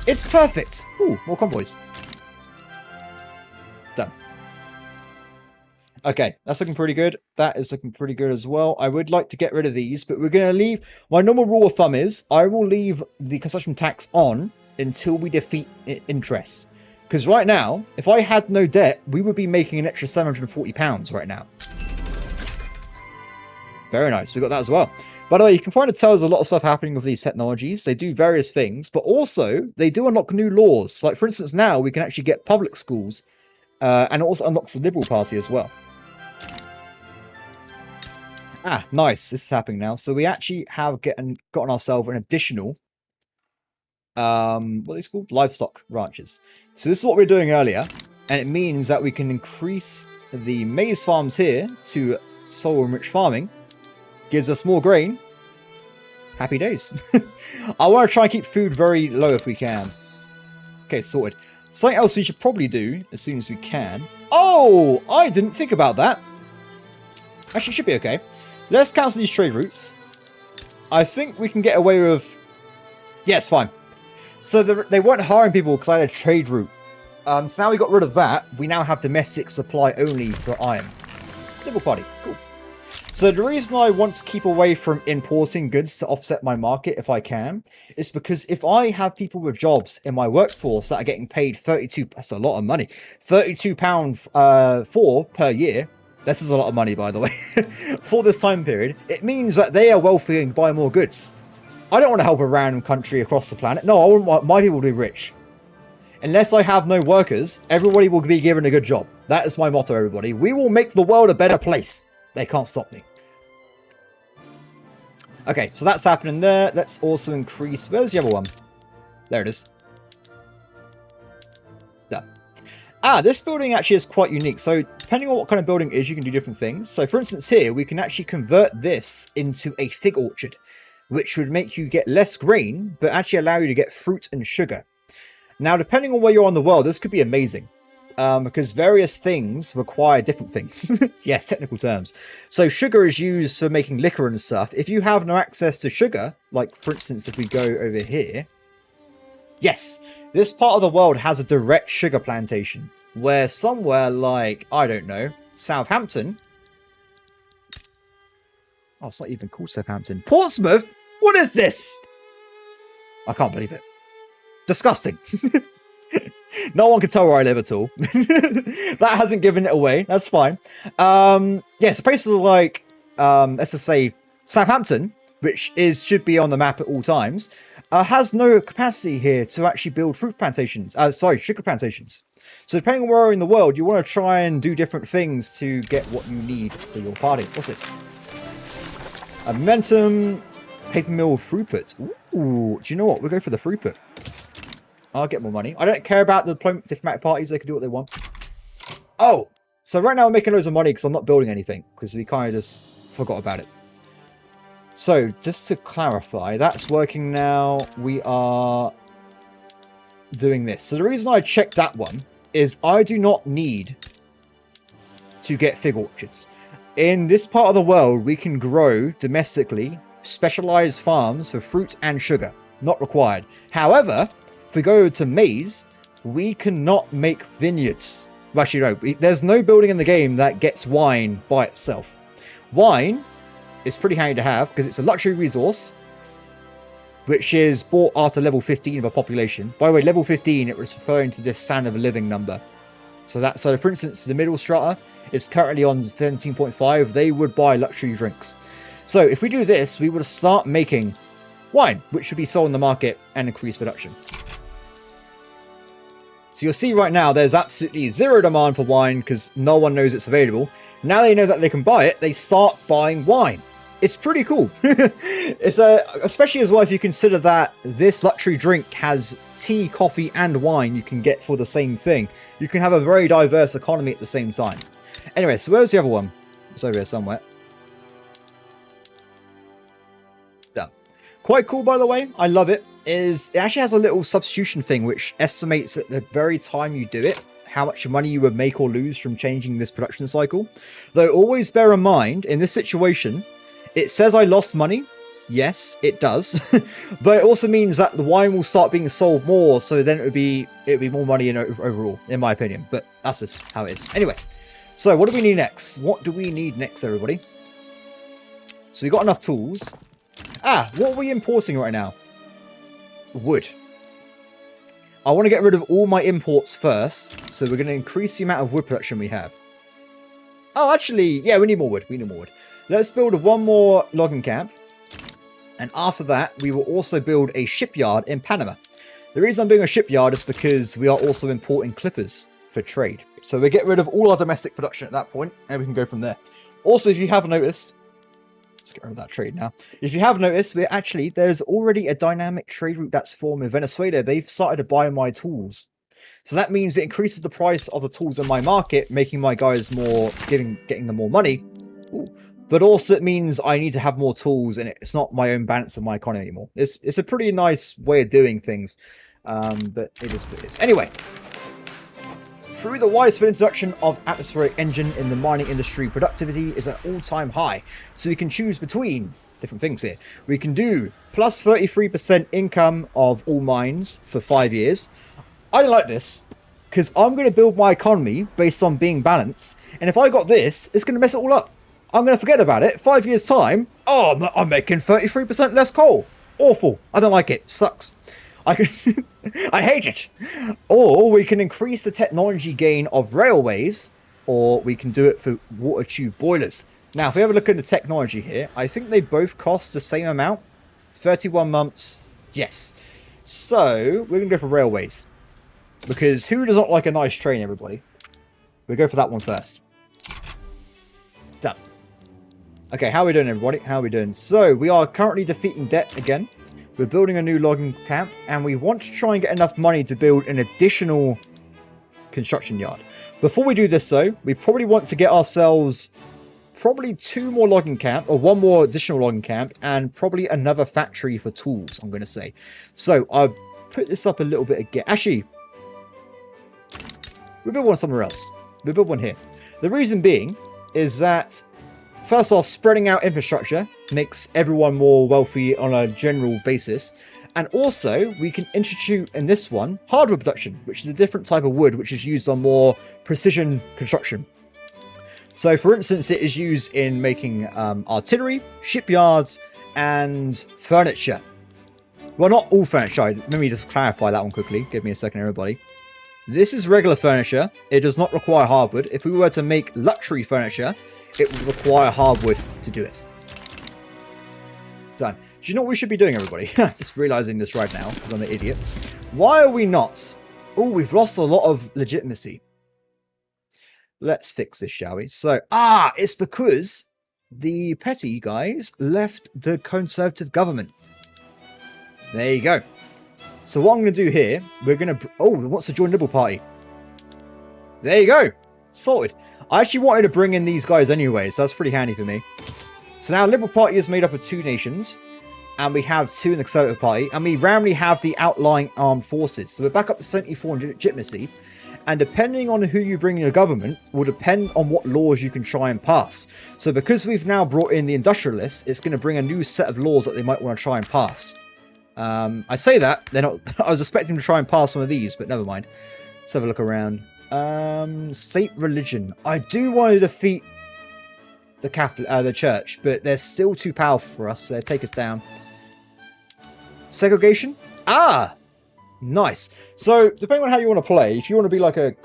It's perfect. Ooh, more convoys. Done. Okay, that's looking pretty good. That is looking pretty good as well. I would like to get rid of these, but we're going to leave... My normal rule of thumb is I will leave the construction tax on until we defeat interest. Because right now, if I had no debt, we would be making an extra £740 right now. Very nice. We got that as well. By the way, you can kind of tell there's a lot of stuff happening with these technologies. They do various things, but also they do unlock new laws. Like, for instance, now we can actually get public schools, and it also unlocks the Liberal Party as well. Ah, nice. This is happening now. So we actually have gotten ourselves an additional, what are these called? Livestock ranches. So this is what we were doing earlier, and it means that we can increase the maize farms here to soil-enriched farming. Gives us more grain. Happy days. I want to try and keep food very low if we can. Okay, sorted. Something else we should probably do as soon as we can. Oh, I didn't think about that. Actually, it should be okay. Let's cancel these trade routes. I think we can get away with... Yes, fine. So they weren't hiring people because I had a trade route. So now we got rid of that. We now have domestic supply only for iron. Liberal Party. Cool. So the reason I want to keep away from importing goods to offset my market if I can, is because if I have people with jobs in my workforce that are getting paid £32, that's a lot of money, £32 per year, this is a lot of money by the way, for this time period, it means that they are wealthy and buy more goods. I don't want to help a random country across the planet. No, I want my people to be rich. Unless I have no workers, everybody will be given a good job. That is my motto, everybody. We will make the world a better place. They can't stop me. Okay, so that's happening there. Let's also increase... Where's the other one? There it is. Done. Ah, this building actually is quite unique. So, depending on what kind of building it is, you can do different things. So, for instance, here, we can actually convert this into a fig orchard, which would make you get less grain, but actually allow you to get fruit and sugar. Now, depending on where you're on the world, this could be amazing. Because various things require different things. Yes, technical terms. So sugar is used for making liquor and stuff. If you have no access to sugar, like for instance, if we go over here. Yes, this part of the world has a direct sugar plantation. Where somewhere like, I don't know, Southampton. Oh, it's not even called Southampton. Portsmouth? What is this? I can't believe it. Disgusting. No one can tell where I live at all. That hasn't given it away. That's fine. Yeah, so places like, let's just say Southampton, which should be on the map at all times, has no capacity here to actually build fruit plantations. Sugar plantations. So depending on where you're in the world, you want to try and do different things to get what you need for your party. What's this? A momentum paper mill throughput. Ooh, do you know what? We'll go for the throughput. I'll get more money. I don't care about the diplomatic parties. They can do what they want. Oh, so right now I'm making loads of money because I'm not building anything. Because we kind of just forgot about it. So, just to clarify, that's working now. We are doing this. So the reason I checked that one is I do not need to get fig orchards. In this part of the world, we can grow domestically specialized farms for fruit and sugar. Not required. However... if we go to maize, we cannot make vineyards. Well, actually, no. There's no building in the game that gets wine by itself. Wine is pretty handy to have because it's a luxury resource, which is bought after level 15 of a population. By the way, level 15, it was referring to this standard of living number. So for instance, the middle strata is currently on 17.5. They would buy luxury drinks. So if we do this, we would start making wine, which should be sold in the market and increase production. So you'll see right now there's absolutely zero demand for wine because no one knows it's available. Now they know that they can buy it, they start buying wine. It's pretty cool. It's especially as well if you consider that this luxury drink has tea, coffee, and wine you can get for the same thing. You can have a very diverse economy at the same time. Anyway, so where's the other one? It's over here somewhere. Done. Quite cool, by the way. I love it. It actually has a little substitution thing which estimates at the very time you do it how much money you would make or lose from changing this production cycle. Though always bear in mind, in this situation, it says I lost money. Yes, it does. But it also means that the wine will start being sold more, so then it would be more money overall, in my opinion. But that's just how it is. Anyway, so what do we need next? What do we need next, everybody? So we got enough tools. What are we importing right now? Wood. I want to get rid of all my imports first, so we're going to increase the amount of wood production we have. Oh, actually, yeah, we need more wood. We need more wood. Let's build one more logging camp. And after that, we will also build a shipyard in Panama. The reason I'm building a shipyard is because we are also importing clippers for trade. So we get rid of all our domestic production at that point, and we can go from there. Also, if you have noticed, let's get rid of that trade now. If you have noticed, there's already a dynamic trade route that's formed in Venezuela. They've started to buy my tools. So that means it increases the price of the tools in my market, making my guys getting them more money. Ooh. But also it means I need to have more tools, and it's not my own balance of my economy anymore. It's a pretty nice way of doing things, but it is what it is. Anyway, through the widespread introduction of atmospheric engine in the mining industry, productivity is at all-time high. So we can choose between different things here. We can do plus 33% income of all mines for 5 years. I don't like this, because I'm going to build my economy based on being balanced, and if I got this, it's going to mess it all up. I'm going to forget about it. 5 years' time, I'm making 33% less coal. Awful. I don't like it. Sucks. I hate it. Or we can increase the technology gain of railways, or we can do it for water tube boilers. Now, if we have a look at the technology here, I think they both cost the same amount. 31 months. Yes. So, we're going to go for railways. Because who does not like a nice train, everybody? We'll go for that one first. Done. Okay, how are we doing, everybody? How are we doing? So, we are currently defeating debt again. We're building a new logging camp, and we want to try and get enough money to build an additional construction yard. Before we do this, though, we probably want to get ourselves probably 2 more logging camp, or 1 more additional logging camp, and probably another factory for tools, I'm going to say. So, I'll put this up a little bit again. Actually, we'll build one somewhere else. We'll build one here. The reason being is that, first off, spreading out infrastructure makes everyone more wealthy on a general basis. And also, we can institute in this one hardwood production, which is a different type of wood, which is used on more precision construction. So, for instance, it is used in making artillery, shipyards, and furniture. Well, not all furniture. Let me just clarify that one quickly. Give me a second, everybody. This is regular furniture. It does not require hardwood. If we were to make luxury furniture, it would require hardwood to do it. Done. Do you know what we should be doing, everybody? Just realizing this right now, because I'm an idiot. Why are we not? Oh, we've lost a lot of legitimacy. Let's fix this, shall we? So, it's because the petty guys left the conservative government. There you go. So what I'm going to do here, we're going to... Oh, wants to join Liberal Party. There you go. Sorted. I actually wanted to bring in these guys anyway, so that's pretty handy for me. So now Liberal Party is made up of 2 nations, and we have 2 in the Conservative Party, and we randomly have the outlying armed forces. So we're back up to 74 in legitimacy, and depending on who you bring in your government will depend on what laws you can try and pass. So because we've now brought in the industrialists, it's going to bring a new set of laws that they might want to try and pass. I say that, they're not... I was expecting to try and pass one of these, but never mind. Let's have a look around. State religion. I do want to defeat the Catholic, the church, but they're still too powerful for us, so they take us down. Segregation? Nice. So, depending on how you want to play, if you want to be like a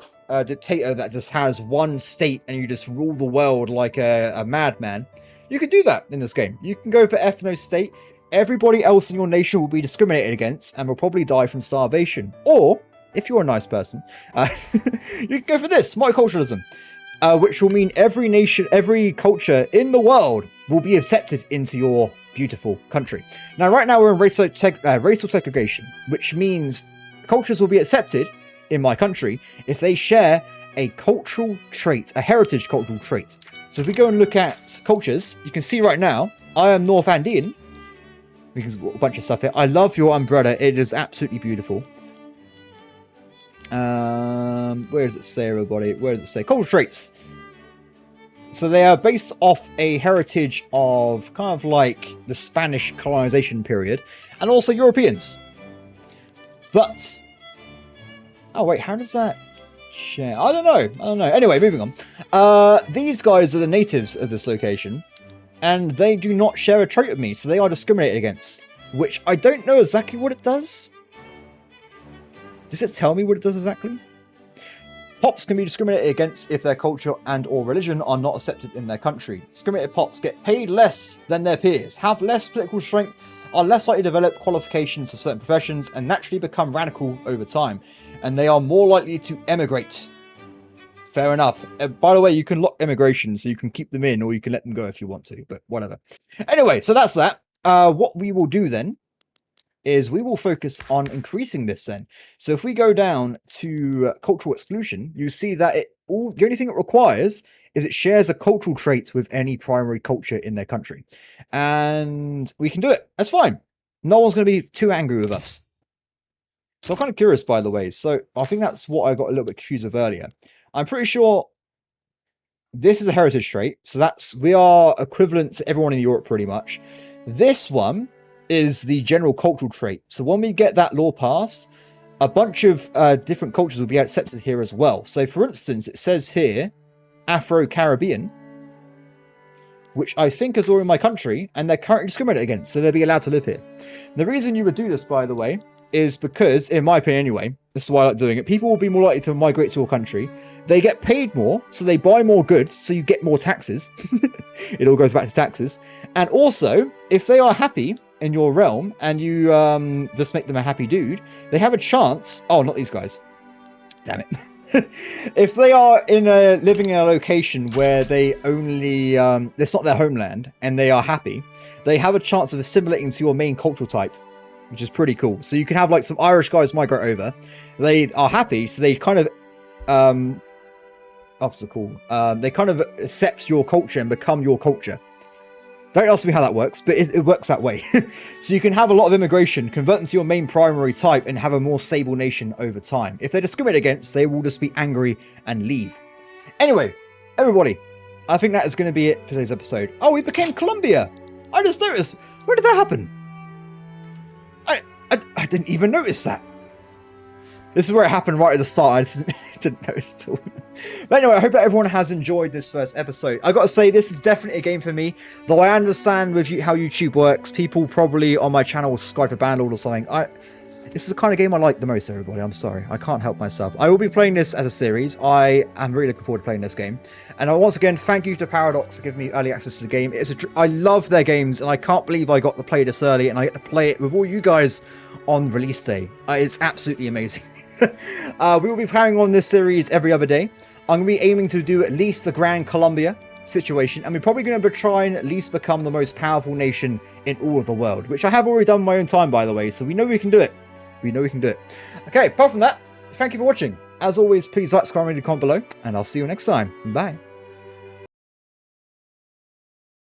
dictator that just has one state and you just rule the world like a madman, you can do that in this game. You can go for ethno state. Everybody else in your nation will be discriminated against and will probably die from starvation. Or, if you're a nice person, you can go for this, multiculturalism, which will mean every nation, every culture in the world will be accepted into your beautiful country. Now, right now we're in racial segregation, which means cultures will be accepted in my country if they share a cultural trait, a heritage cultural trait. So if we go and look at cultures, you can see right now, I am North Andean, because a bunch of stuff here. I love your umbrella. It is absolutely beautiful. Where does it say, everybody? Where does it say? Cultural traits. So they are based off a heritage of kind of like the Spanish colonization period, and also Europeans. But, oh wait, how does that share? I don't know. Anyway, moving on. These guys are the natives of this location, and they do not share a trait with me, so they are discriminated against, which I don't know exactly what it does. Does it tell me what it does exactly? Pops can be discriminated against if their culture and or religion are not accepted in their country. Discriminated pops get paid less than their peers, have less political strength, are less likely to develop qualifications for certain professions, and naturally become radical over time. And they are more likely to emigrate. Fair enough. By the way, you can lock immigration, so you can keep them in, or you can let them go if you want to, but whatever. Anyway, so that's that. What we will do then is we will focus on increasing this then. So if we go down to cultural exclusion, you see that the only thing it requires is it shares a cultural trait with any primary culture in their country. And we can do it. That's fine. No one's going to be too angry with us. So I'm kind of curious, by the way. So I think that's what I got a little bit confused with earlier. I'm pretty sure this is a heritage trait. So we are equivalent to everyone in Europe pretty much. This one is the general cultural trait. So when we get that law passed, a bunch of different cultures will be accepted here as well. So for instance, it says here, Afro-Caribbean, which I think is all in my country, and they're currently discriminated against, so they'll be allowed to live here. The reason you would do this, by the way, is because, in my opinion anyway, this is why I like doing it, people will be more likely to migrate to your country. They get paid more, so they buy more goods, so you get more taxes. It all goes back to taxes. And also, if they are happy in your realm, and you just make them a happy dude, they have a chance... Oh, not these guys. Damn it. If they are living in a location where they only... it's not their homeland, and they are happy, they have a chance of assimilating to your main cultural type, which is pretty cool. So you can have like some Irish guys migrate over. They are happy, so they kind of... what's it called? They kind of accept your culture and become your culture. Don't ask me how that works, but it works that way. So you can have a lot of immigration, convert them to your main primary type, and have a more stable nation over time. If they're discriminated against, they will just be angry and leave. Anyway, everybody, I think that is going to be it for today's episode. Oh, we became Colombia! I just noticed! Where did that happen? I didn't even notice that. This is where it happened right at the start. I just didn't notice at all. But anyway, I hope that everyone has enjoyed this first episode. I got to say, this is definitely a game for me. Though I understand with how YouTube works, people probably on my channel will subscribe for Bandlord or something. This is the kind of game I like the most, everybody. I'm sorry. I can't help myself. I will be playing this as a series. I am really looking forward to playing this game. And once again, thank you to Paradox for giving me early access to the game. I love their games, and I can't believe I got to play this early, and I get to play it with all you guys on release day. It's absolutely amazing. We will be carrying on this series every other day. I'm going to be aiming to do at least the Gran Colombia situation, and we're probably going to try and at least become the most powerful nation in all of the world, which I have already done in my own time, by the way, so we know we can do it. We know we can do it. Okay, apart from that, thank you for watching. As always, please like, subscribe, and comment below, and I'll see you next time. Bye.